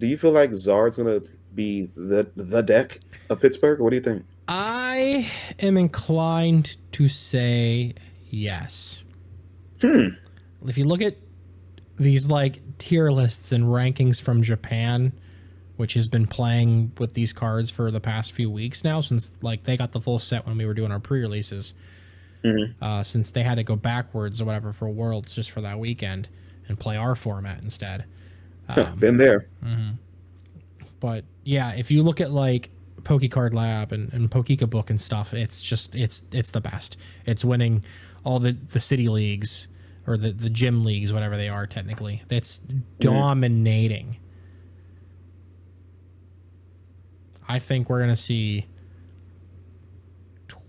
do you feel like Zard's gonna be the deck of Pittsburgh, or what do you think? I am inclined to say yes. If you look at these like tier lists and rankings from Japan, which has been playing with these cards for the past few weeks now, since like they got the full set when we were doing our pre-releases, since they had to go backwards or whatever for Worlds just for that weekend and play our format instead. Been there. But yeah, if you look at like PokeCard Lab and Pokeka Book and stuff, it's just it's the best. It's winning all the city leagues or the gym leagues, whatever they are technically. That's dominating. I think we're gonna see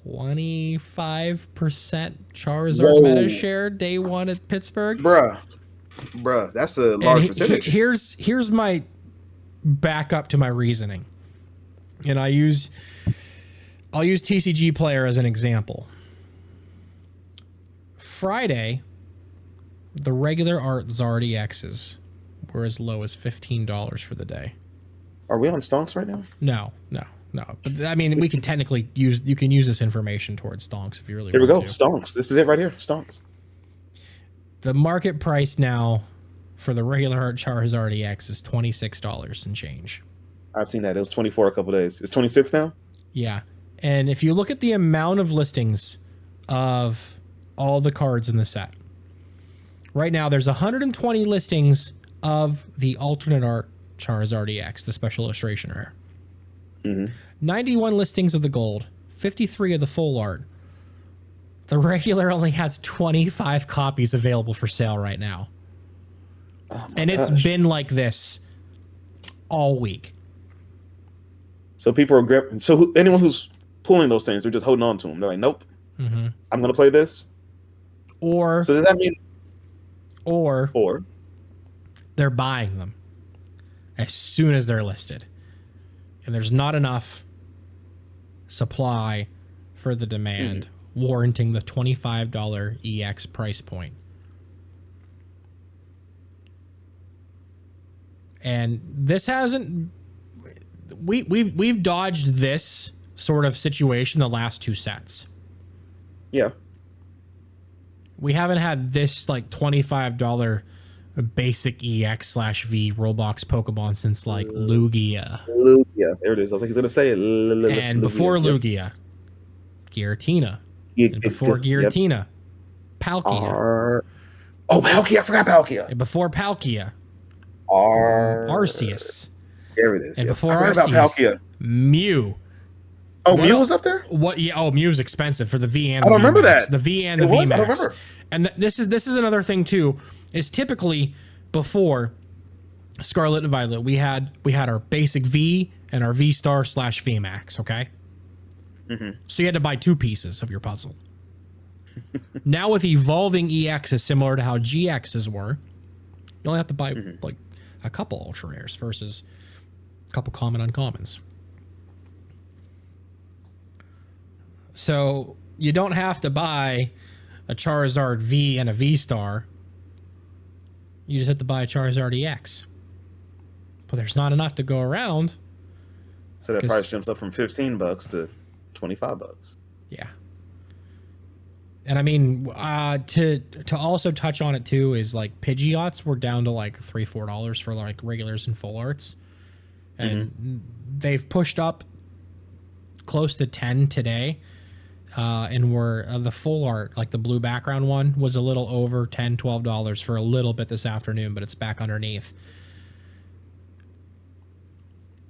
25% Charizard meta share day one at Pittsburgh. Bruh, that's a large percentage. Here's my backup to my reasoning, and I'll use TCG Player as an example. Friday, the regular art Zard EXs were as low as $15 for the day. Are we on stonks right now? No. But, I mean, we can technically use this information towards stonks if you really want to. Here we go, to. stonks. This is it right here, stonks. The market price now for the regular art Charizard EX is $26 and change. I've seen that. It was 24 a couple days. It's 26 now? Yeah. And if you look at the amount of listings of all the cards in the set, right now there's 120 listings of the alternate art Charizard EX, the special illustration rare. 91 listings of the gold, 53 of the full art. The regular only has 25 copies available for sale right now. And it's been like this all week. So people are gripping. So anyone who's pulling those things, they're just holding on to them. They're like, nope, I'm going to play this. Or so does that mean? Or they're buying them as soon as they're listed. And there's not enough supply for the demand, warranting the $25 EX price point. And this hasn't... We've dodged this sort of situation the last two sets. Yeah. We haven't had this like $25 basic EX/V Roblox Pokemon since like Lugia. There it is. I was like, he's gonna say it. And before Lugia, Giratina. And before Giratina, Palkia. Palkia! I forgot Palkia. And before Palkia, Arceus. There it is. And before Arceus, Mew. Oh, Mew was up there? What? Yeah. Oh, Mew's expensive for the V and I don't remember that. The V and the V Max. I don't remember. And this is another thing too. Is typically before Scarlet and Violet, we had our basic V and our V Star / V Max. Okay. So you had to buy two pieces of your puzzle. Now with evolving EXs, similar to how GXs were, you only have to buy like a couple ultra rares versus a couple common uncommons. So you don't have to buy a Charizard V and a V Star. You just have to buy a Charizard EX. But there's not enough to go around. So that price jumps up from $15 to $25. Yeah. And I mean, to also touch on it too is like Pidgeots were down to like $3-4 for like regulars and full arts. And they've pushed up close to 10 today. And we're the full art, like the blue background one, was a little over $10-12 for a little bit this afternoon, but it's back underneath.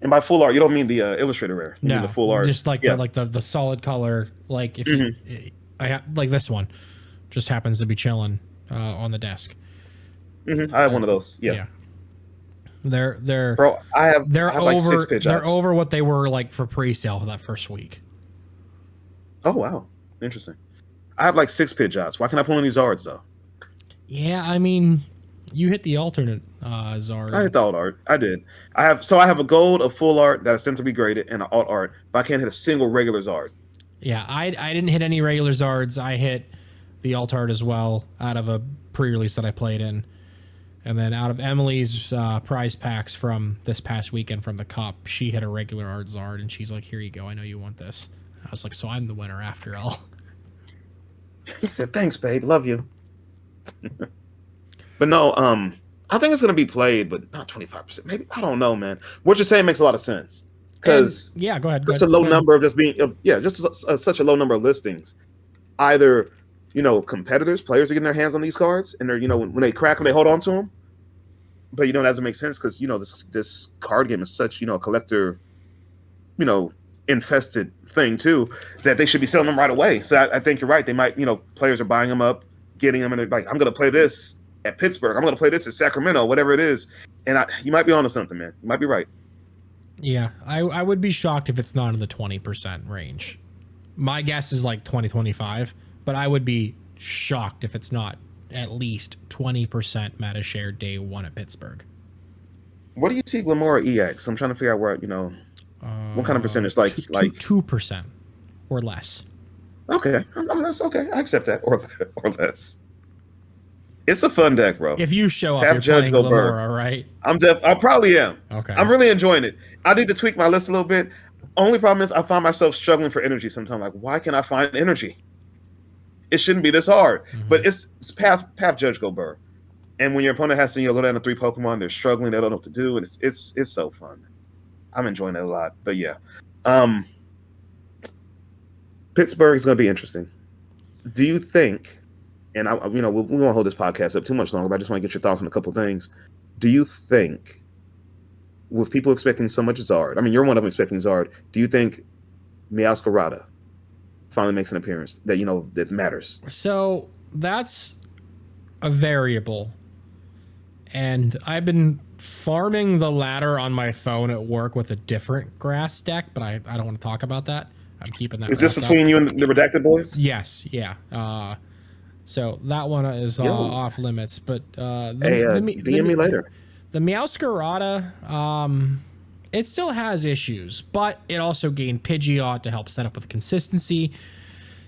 And by full art, you don't mean the illustrator rare. You mean the full art, just like the solid color. Like if you, like this one, just happens to be chilling on the desk. I have one of those. Yeah. They're bro. I have over like 6 Pidgeots. They're over what they were like for pre-sale that first week. Oh, wow. Interesting. I have like 6 Pidgeots. Why can't I pull any Zards, though? Yeah, I mean, you hit the alternate Zard. I hit the alt art. I did. I have a gold, a full art that is sent to be graded, and an alt art, but I can't hit a single regular Zard. Yeah, I didn't hit any regular Zards. I hit the alt art as well out of a pre-release that I played in. And then out of Emily's prize packs from this past weekend from the Cup, she hit a regular art Zard, and she's like, "Here you go. I know you want this." I was like, "So I'm the winner after all." He said, "Thanks, babe. Love you." But no, I think it's going to be played, but not 25%. Maybe, I don't know, man. What you're saying makes a lot of sense because yeah, go ahead. Such a low number of just being, such a low number of listings. Either competitors, players are getting their hands on these cards, and they're when they crack them, they hold on to them. But it doesn't make sense because this card game is such a collector, infested thing too, that they should be selling them right away. So I think you're right. They might, players are buying them up, getting them, and they're like, I'm going to play this at Pittsburgh. I'm going to play this at Sacramento, whatever it is. And you might be onto something, man. You might be right. Yeah, I would be shocked if it's not in the 20% range. My guess is like 20-25, but I would be shocked if it's not at least 20% meta share day one at Pittsburgh. What do you see Glamora EX? I'm trying to figure out where, what kind of percentage? Like 2% or less. Okay. That's okay. I accept that. Or less. It's a fun deck, bro. If you show up, you're playing Glamora, right? I probably am. Okay. I'm really enjoying it. I need to tweak my list a little bit. Only problem is I find myself struggling for energy sometimes. Like, why can't I find energy? It shouldn't be this hard. Mm-hmm. But it's Path Judge Go Burr. And when your opponent has to go down to 3 Pokemon, they're struggling, they don't know what to do, and it's so fun. I'm enjoying it a lot. But yeah. Pittsburgh is going to be interesting. Do you think, and we won't hold this podcast up too much longer, but I just want to get your thoughts on a couple of things. Do you think, with people expecting so much Zard, I mean, you're one of them expecting Zard, do you think Meowscarada finally makes an appearance that, that matters? So that's a variable. And I've been farming the ladder on my phone at work with a different grass deck, but I don't want to talk about that. I'm keeping that. Is this between you and the Redacted Boys? Yes, yeah. So that one is off limits, but DM me later. The Meowscarada, it still has issues, but it also gained Pidgeot to help set up with consistency.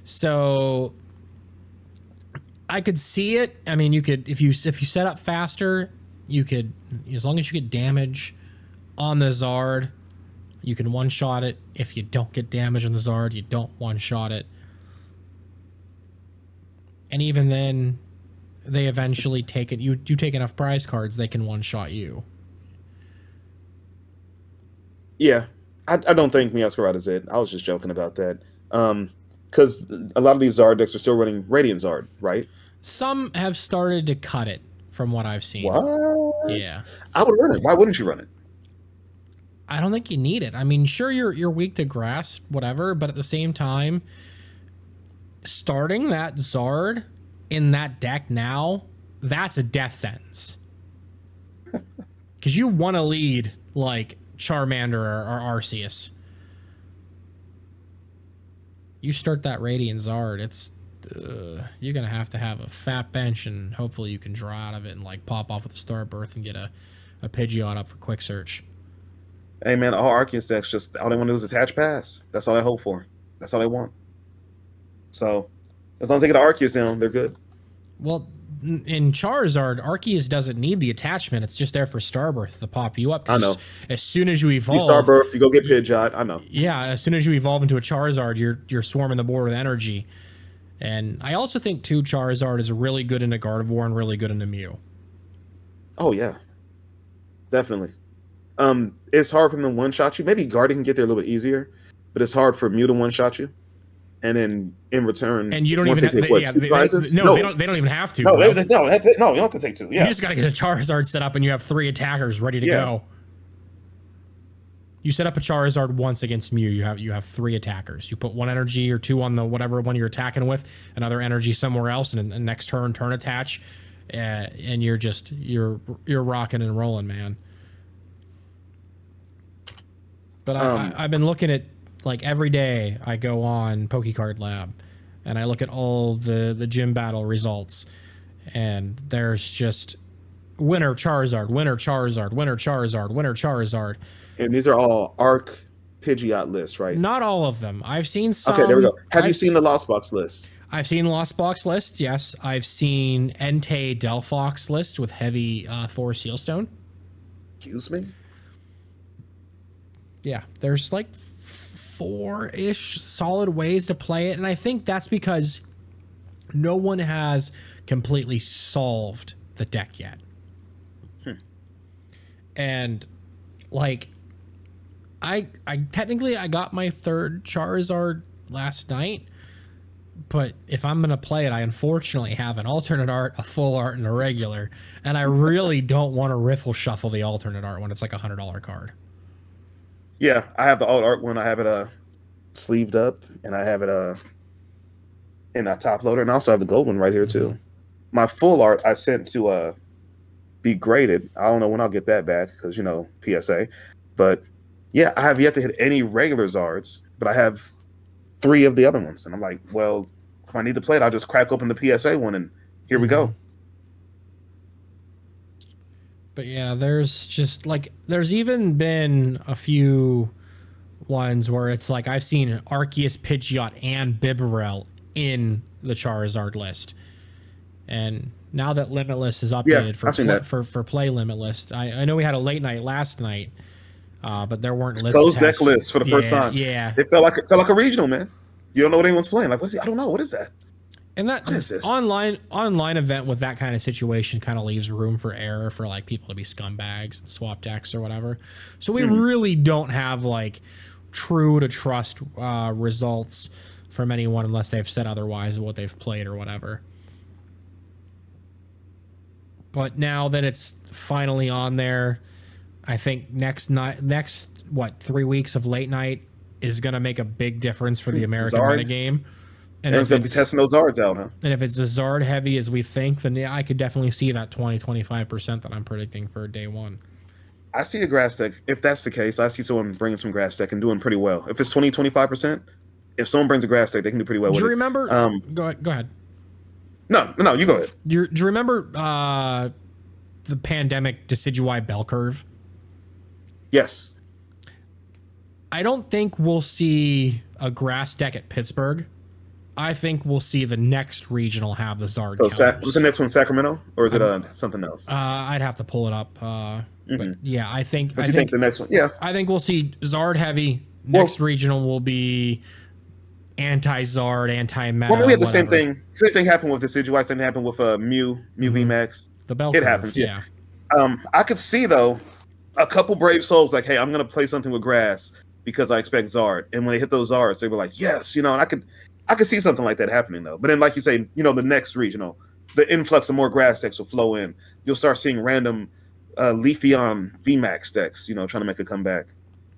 So I could see it. I mean, you could if you set up faster, you could, as long as you get damage on the Zard, you can one-shot it. If you don't get damage on the Zard, you don't one-shot it. And even then, they eventually take it. You take enough prize cards, they can one-shot you. Yeah, I don't think Meowscarada is it. I was just joking about that. Because a lot of these Zard decks are still running Radiant Zard, right? Some have started to cut it, from what I've seen. What? Yeah. I would run it. Why wouldn't you run it? I don't think you need it. I mean, sure, you're weak to grass, whatever, but at the same time, starting that Zard in that deck now, that's a death sentence. Because you want to lead like Charmander or Arceus. You start that Radiant Zard, it's you're gonna have a fat bench, and hopefully you can draw out of it and like pop off with a Star Birth and get a Pidgeot up for quick search. Hey man, all Arceus decks just all they want to do is attach pass. That's all they hope for. That's all they want. So as long as they get an Arceus down, they're good. Well, in Charizard, Arceus doesn't need the attachment. It's just there for Starbirth to pop you up. I know. As soon as you evolve, you Starbirth, you go get Pidgeot. I know. Yeah, as soon as you evolve into a Charizard, you're swarming the board with energy. And I also think too, Charizard is really good into Gardevoir and really good into Mew. Oh yeah, definitely. It's hard for them to one-shot you. Maybe Guardy can get there a little bit easier, but it's hard for Mew to one-shot you. And then in return, and you don't even they don't even have to. No, you don't have to take 2. Yeah, you just got to get a Charizard set up, and you have 3 attackers ready to go. You set up a Charizard once against Mew, you have 3 attackers. You put 1 energy or 2 on the whatever one you're attacking with, another energy somewhere else, and next turn attach, and you're rocking and rolling, man. But I've been looking at, like, every day I go on PokeCard Lab and I look at all the gym battle results, and there's just winner Charizard, winner Charizard, winner Charizard, winner Charizard. And these are all Arc Pidgeot lists, right? Not all of them. I've seen some. Okay, there we go. Have you seen the Lost Box list? I've seen Lost Box lists, yes. I've seen Entei Delphox list with heavy 4 Sealstone. Excuse me? Yeah, there's like 4-ish solid ways to play it, and I think that's because no one has completely solved the deck yet. And like I technically I got my 3rd Charizard last night, but if I'm gonna play it, I unfortunately have an alternate art, a full art, and a regular, and I really don't want to riffle shuffle the alternate art when it's like $100 card. Yeah, I have the alt art one. I have it sleeved up, and I have it in a top loader, and I also have the gold one right here too. Mm-hmm. My full art I sent to be graded. I don't know when I'll get that back because, you know, PSA. But yeah, I have yet to hit any regular Zards, but I have 3 of the other ones, and I'm like, well, if I need to play it, I'll just crack open the PSA one, and here we go. But yeah, there's just like, there's even been a few ones where it's like I've seen Arceus, Pidgeot, and Bibarel in the Charizard list. And now that Limitless is updated for play Limitless, I know we had a late night last night, but there weren't lists. Closed deck lists for the first time. Yeah, it felt like a regional, man. You don't know what anyone's playing. Like, I don't know, what is that? And that online event with that kind of situation kind of leaves room for error for like people to be scumbags and swap decks or whatever. So we really don't have like true to trust results from anyone unless they've said otherwise of what they've played or whatever. But now that it's finally on there, I think next 3 weeks of late night is going to make a big difference for the American metagame. And it's going to be testing those Zards out, huh? And if it's as Zard heavy as we think, then yeah, I could definitely see that 20-25% that I'm predicting for day one. I see a grass deck. If that's the case, I see someone bringing some grass deck and doing pretty well. If it's 20-25%, if someone brings a grass deck, they can do pretty well with it. Do you remember? Go ahead. No, you go ahead. Do you remember the pandemic Decidueye bell curve? Yes. I don't think we'll see a grass deck at Pittsburgh. I think we'll see the next regional have the Zard. So was the next one Sacramento, or is it something else? I'd have to pull it up. But yeah, I think. But you think the next one? Yeah. I think we'll see Zard heavy. Next regional will be anti-Zard, anti-meta. Well, we had the same thing. Same thing happened with Decidueye. Same thing happened with Mew VMAX. The bell curve. It happens. Yeah. I could see though a couple brave souls like, hey, I'm gonna play something with grass because I expect Zard, and when they hit those Zards, they were like, yes, you know, and I could see something like that happening though. But then, like you say, you know, the next regional, the influx of more grass decks will flow in. You'll start seeing random Leafeon VMAX decks, you know, trying to make a comeback.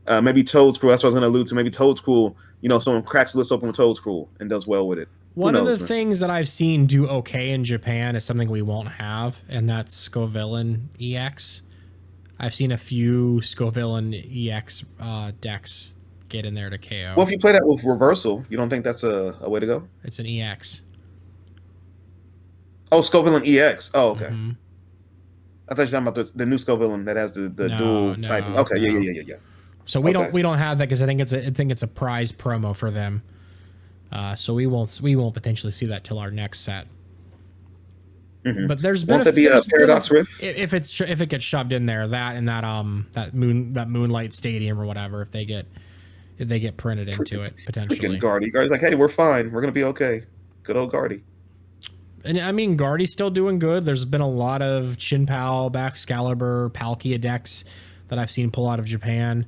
Maybe Toadscruel. That's what I was going to allude to. Maybe Toadscruel. You know, someone cracks the list open with Toadscruel and does well with it. One of the things that I've seen do okay in Japan is something we won't have, and that's Scovillain EX. I've seen a few Scovillain EX decks get in there to KO. Well, if you play that with Reversal, you don't think that's a way to go? It's an EX. Oh, Scovillain EX. Oh, okay. I thought you were talking about the new Scovillain that has the dual type. Okay, yeah. So we don't have that because I think it's a prize promo for them. So we won't potentially see that till our next set. But there's been a Paradox Rift if it gets shoved in there, that Moonlight Stadium or whatever, if they get printed into it potentially. Guardy's like, hey, we're fine, we're gonna be okay. Good old Guardy. And I mean, Guardy's still doing good. There's been a lot of Chin-Pao, Baxcalibur, Palkia decks that I've seen pull out of Japan.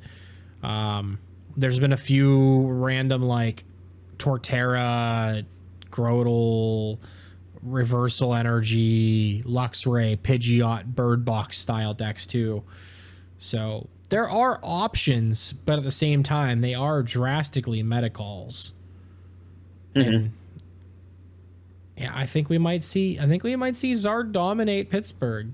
There's been a few random like Torterra, Grotle, Reversal Energy, Luxray, Pidgeot, Bird Box style decks too. So there are options, but at the same time, they are drastically meta calls. And yeah, I think we might see Zard dominate Pittsburgh.